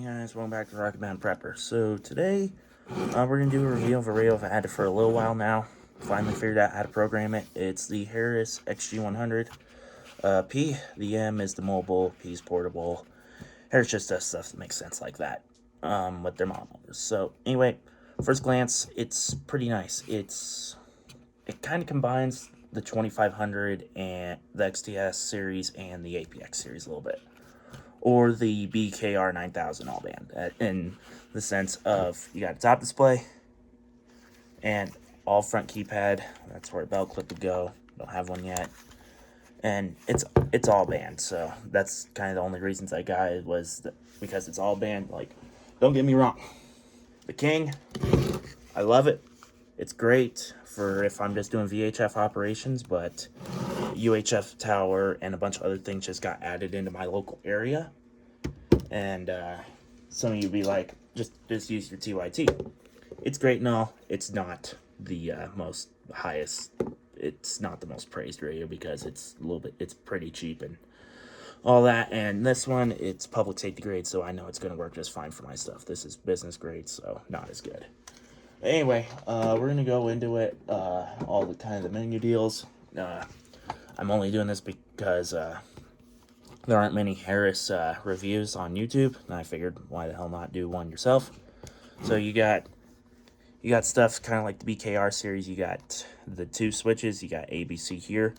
Hey guys, welcome back to Rocket Man Prepper. So today, we're going to do a review of a radio I've had it for a little while now. Finally figured out how to program it. It's the Harris XG100P. The M is the mobile, P is portable. Harris just does stuff that makes sense like that with their models. So anyway, first glance, it's pretty nice. It kind of combines the 2500 and the XTS series and the APX series a little bit, or the BKR 9000 all band, in the sense of you got a top display and all front keypad. That's where a belt clip would go. Don't have one yet, and it's all band. So that's kind of the only reasons I got it, was because it's all band. Like, don't get me wrong, the King, I love it. It's great for if I'm just doing VHF operations, but UHF tower and a bunch of other things just got added into my local area. And some of you be like, just use your TYT. It's great and all. It's not the most highest. It's not the most praised radio because it's it's pretty cheap and all that. And this one, it's public safety grade, so I know it's going to work just fine for my stuff. This is business grade, so not as good. Anyway, we're going to go into it, all the kind of the menu deals. I'm only doing this because there aren't many Harris reviews on YouTube, and I figured why the hell not do one yourself. So you got stuff kind of like the BKR series. You got the two switches. You got ABC here.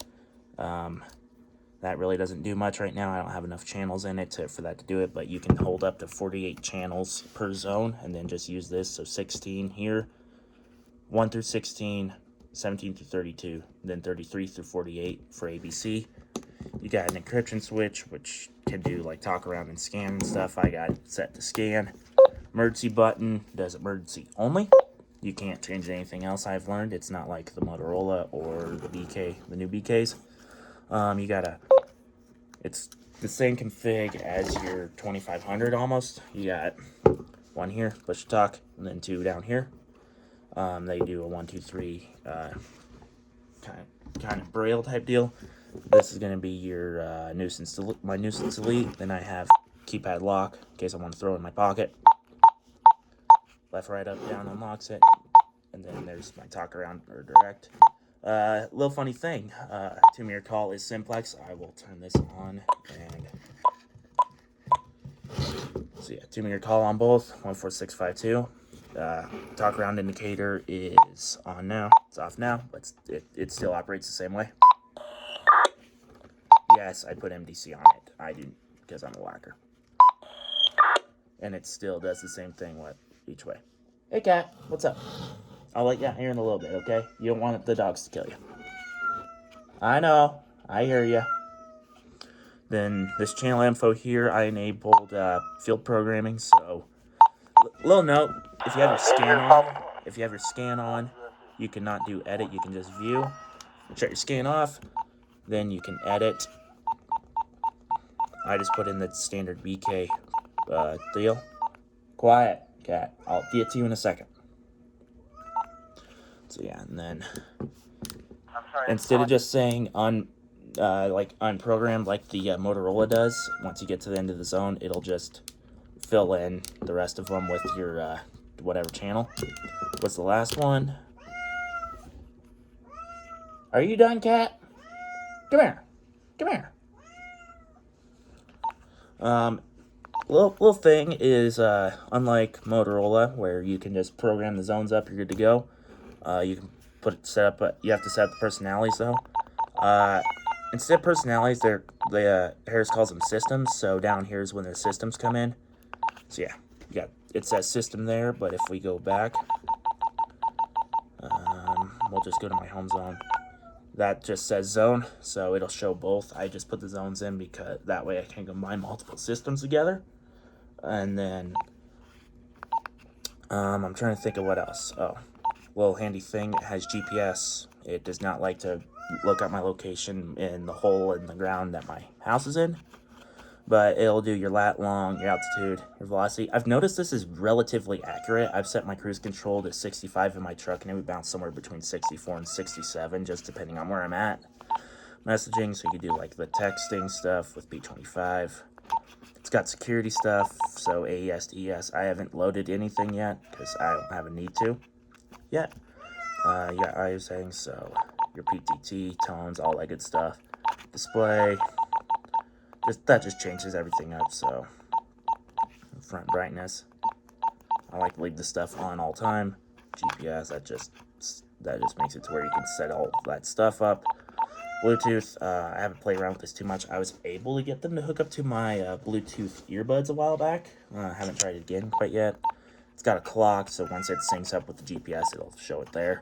That really doesn't do much right now. I don't have enough channels in it for that to do it, but you can hold up to 48 channels per zone and then just use this. So 16 here, 1 through 16, 17 through 32, then 33 through 48 for ABC. You got an encryption switch, which can do like talk around and scan and stuff. I got it set to scan. Emergency button does emergency only. You can't change anything else, I've learned. It's not like the Motorola or the BK, the new BKs. It's the same config as your 2500 almost. You got one here, push to talk, and then two down here. They do a 1, 2, 3 kind of braille type deal. This is going to be your my nuisance delete. Then I have keypad lock in case I want to throw it in my pocket. Left, right, up, down unlocks it. And then there's my talk around or direct. Little funny thing, two-mirror call is simplex. I will turn this on, and so yeah, two-mirror call on both, 14652. Talk around indicator is on now. It's off now, but it still operates the same way. Yes, I put MDC on it. I didn't because I'm a whacker. And it still does the same thing each way. Hey cat, what's up? I'll let you out here in a little bit, okay? You don't want the dogs to kill you. I know. I hear you. Then this channel info here, I enabled field programming. So, little note: if you have your scan on, you cannot do edit. You can just view. Shut your scan off, then you can edit. I just put in the standard BK deal. Quiet, cat. I'll get to you in a second. So yeah, and then instead of just saying unprogrammed like the Motorola does, once you get to the end of the zone, it'll just fill in the rest of them with your whatever channel. What's the last one? Are you done, cat? Come here. Come here. Little thing is, unlike Motorola, where you can just program the zones up, you're good to go. You can set up, you have to set up the personalities though. Instead of personalities, Harris calls them systems. So down here is when the systems come in. So yeah, it says system there, but if we go back, we'll just go to my home zone. That just says zone, so it'll show both. I just put the zones in because that way I can combine multiple systems together. And then, I'm trying to think of what else. Oh, little handy thing, it has GPS. It does not like to look up my location in the hole in the ground that my house is in, but it'll do your lat long, your altitude, your velocity. I've noticed this is relatively accurate. I've set my cruise control to 65 in my truck, and it would bounce somewhere between 64 and 67, just depending on where I'm at. Messaging, so you can do like the texting stuff with P25. It's got security stuff, so AES, DES. I haven't loaded anything yet because I don't have a need to yet. You got audio settings, so your PTT, tones, all that good stuff. Display, that just changes everything up. So front brightness, I like to leave the stuff on all time. GPS, that just makes it to where you can set all that stuff up. Bluetooth, I haven't played around with this too much. I was able to get them to hook up to my Bluetooth earbuds a while back. I haven't tried it again quite yet. It's got a clock, so once it syncs up with the GPS, it'll show it there.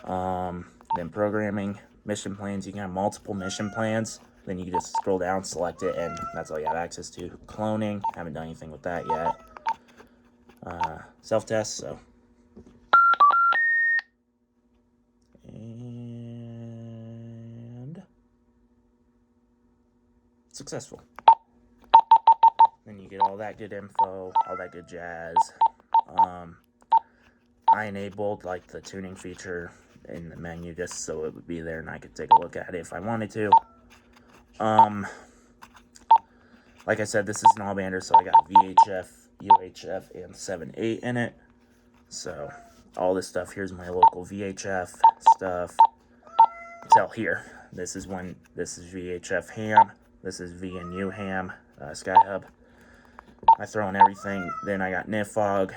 Then programming, mission plans. You can have multiple mission plans. Then you can just scroll down, select it, and that's all you have access to. Cloning, haven't done anything with that yet. Self-test, so. And successful. Then you get all that good info, all that good jazz. I enabled like the tuning feature in the menu just so it would be there and I could take a look at it if I wanted to. Like I said, this is an all-bander, so I got VHF, UHF, and 7/8 in it. So all this stuff, here's my local VHF stuff. Tell here, this is VHF ham, this is VNU ham, Skyhub. I throw in everything. Then I got NIFOG.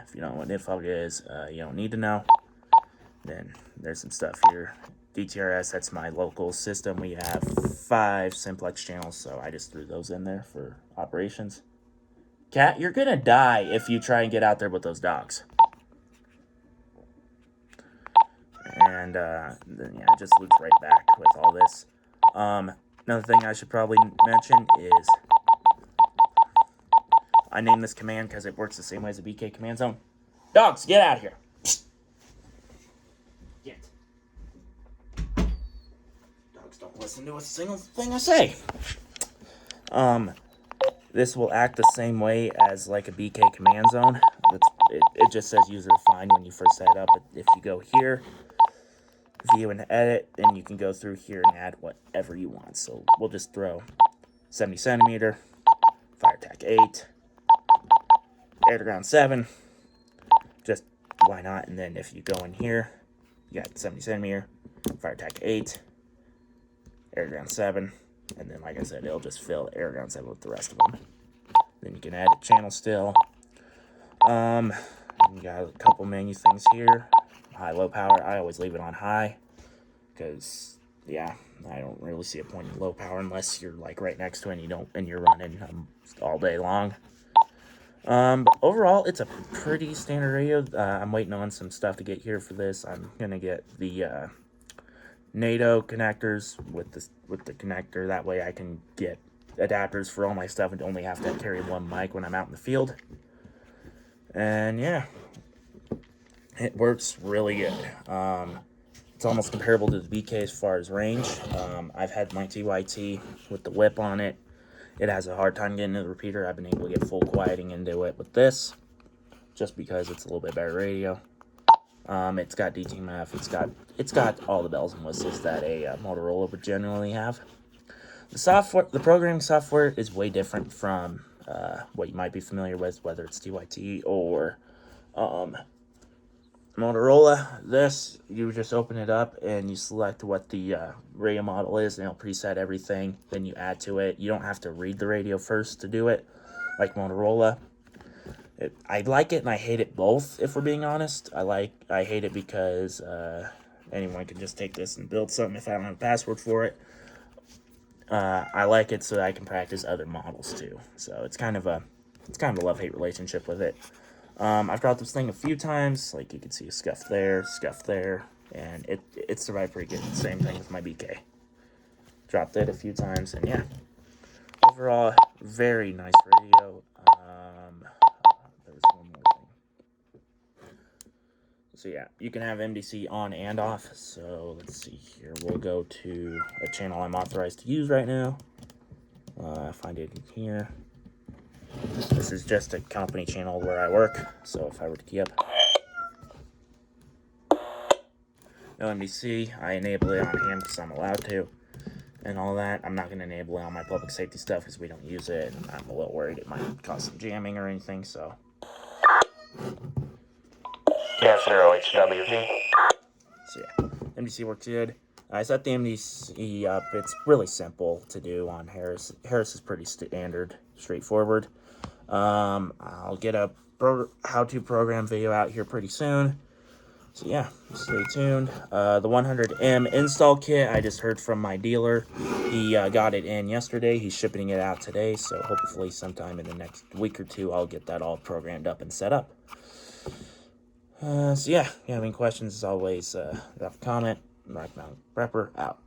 If you don't know what NIFOG is, you don't need to know. Then there's some stuff here. DTRS, that's my local system. We have 5 simplex channels, so I just threw those in there for operations. Cat, you're gonna die if you try and get out there with those dogs. And then yeah, it just loops right back with all this. Another thing I should probably mention is I named this command because it works the same way as a BK command zone. Dogs, get out of here. Get. Dogs don't listen to a single thing I say. This will act the same way as like a BK command zone. It just says user defined when you first set it up. If you go here, view and edit, then you can go through here and add whatever you want. So we'll just throw 70 centimeter, fire attack 8, air to ground 7, just why not? And then if you go in here, you got 70 centimeter, fire attack 8, air to ground 7, and then like I said, it'll just fill air to ground 7 with the rest of them. Then you can add a channel still. You got a couple menu things here. High, low power. I always leave it on high because yeah, I don't really see a point in low power unless you're like right next to it and you're running all day long. But overall, it's a pretty standard radio. I'm waiting on some stuff to get here for this. I'm gonna get the NATO connectors with the connector. That way I can get adapters for all my stuff and only have to carry one mic when I'm out in the field. And yeah, it works really good. It's almost comparable to the BK as far as range. I've had my TYT with the whip on it. It has a hard time getting into the repeater. I've been able to get full quieting into it with this, just because it's a little bit better radio. It's got DTMF. It's got all the bells and whistles that a Motorola would generally have. The programming software is way different from what you might be familiar with, whether it's TYT or Motorola. This, you just open it up and you select what the radio model is, and it'll preset everything. Then you add to it. You don't have to read the radio first to do it, like Motorola. I like it and I hate it both, if we're being honest. I hate it because anyone can just take this and build something if I don't have a password for it. I like it so that I can practice other models too. So it's kind of a love-hate relationship with it. I've dropped this thing a few times. Like you can see a scuff there, and it survived pretty good. Same thing with my BK. Dropped it a few times, and yeah. Overall, very nice radio. There was one more thing. So yeah, you can have MDC on and off. So let's see here. We'll go to a channel I'm authorized to use right now. Find it in here. This is just a company channel where I work. So if I were to key up no MDC, I enable it on ham because I'm allowed to. and all that. I'm not going to enable it on my public safety stuff because we don't use it, and I'm a little worried it might cause some jamming or anything, so. Cam 0 XWP. So yeah, MDC works good. I set the MDC up. It's really simple to do on Harris. Harris is pretty standard, straightforward. I'll get a how-to program video out here pretty soon. So yeah, stay tuned. The 100M install kit, I just heard from my dealer. He got it in yesterday. He's shipping it out today, so hopefully sometime in the next week or two, I'll get that all programmed up and set up. So yeah, if you have any questions, as always, drop a comment. Rock Mountain Prepper out.